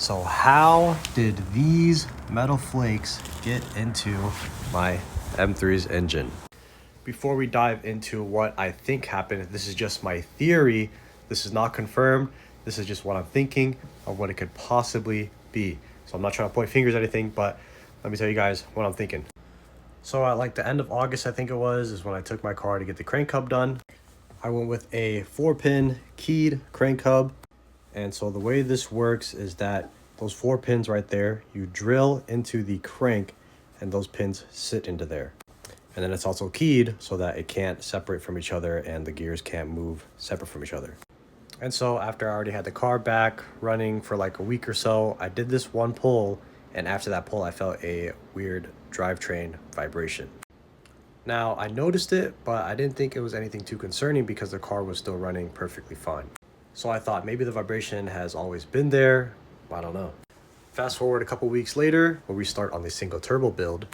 So how did these metal flakes get into my M3's engine? Before we dive into what I think happened, this is just my theory. This is not confirmed. This is just what I'm thinking of what it could possibly be. So I'm not trying to point fingers or anything, but let me tell you guys what I'm thinking. So at like the end of August, I think it was, is when I took my car to get the crank hub done. I went with a 4-pin keyed crank hub. And so the way this works is that those 4 pins right there, you drill into the crank and those pins sit into there. And then it's also keyed so that it can't separate from each other and the gears can't move separate from each other. And so after I already had the car back running for like a week or so, I did this one pull, and after that pull, I felt a weird drivetrain vibration. Now, I noticed it, but I didn't think it was anything too concerning because the car was still running perfectly fine. So I thought maybe the vibration has always been there. I don't know. Fast forward a couple weeks later, where we start on the single turbo build.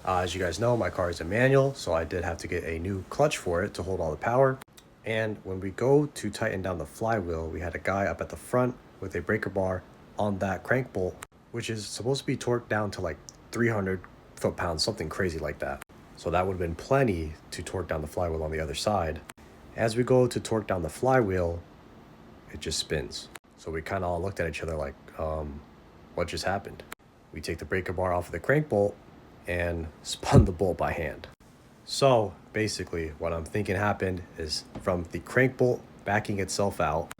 As you guys know, my car is a manual, so I did have to get a new clutch for it to hold all the power. And when we go to tighten down the flywheel, we had a guy up at the front with a breaker bar on that crank bolt, which is supposed to be torqued down to like 300 foot-pounds, something crazy like that. So that would have been plenty to torque down the flywheel on the other side. As we go to torque down the flywheel, it just spins. So we kind of all looked at each other like, what just happened? We take the breaker bar off of the crank bolt and spun the bolt by hand. So basically what I'm thinking happened is from the crank bolt backing itself out,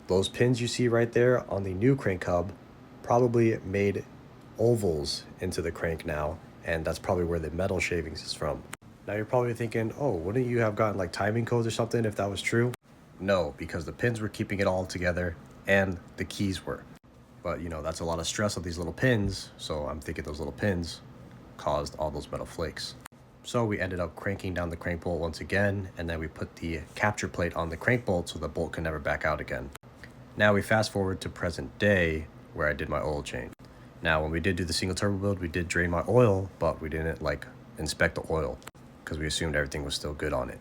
those pins you see right there on the new crank hub probably made ovals into the crank now, and that's probably where the metal shavings is from. Now you're probably thinking, oh, wouldn't you have gotten like timing codes or something if that was true? No, because the pins were keeping it all together and the keys were. But you know, that's a lot of stress on these little pins, so I'm thinking those little pins caused all those metal flakes. So we ended up cranking down the crank bolt once again, and then we put the capture plate on the crank bolt so the bolt can never back out again. Now we fast forward to present day, where I did my oil change. Now when we did do the single turbo build, we did drain my oil, but we didn't like inspect the oil because we assumed everything was still good on it.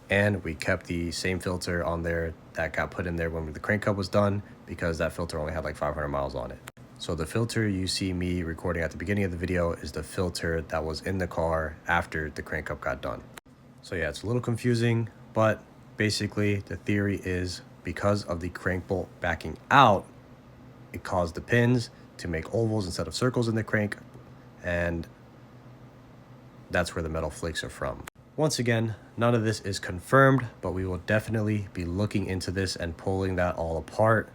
And we kept the same filter on there that got put in there when the crank hub was done, because that filter only had like 500 miles on it. So the filter you see me recording at the beginning of the video is the filter that was in the car after the crank hub got done. So yeah, it's a little confusing, but basically the theory is because of the crank bolt backing out, it caused the pins to make ovals instead of circles in the crank, and that's where the metal flakes are from. Once again, none of this is confirmed, but we will definitely be looking into this and pulling that all apart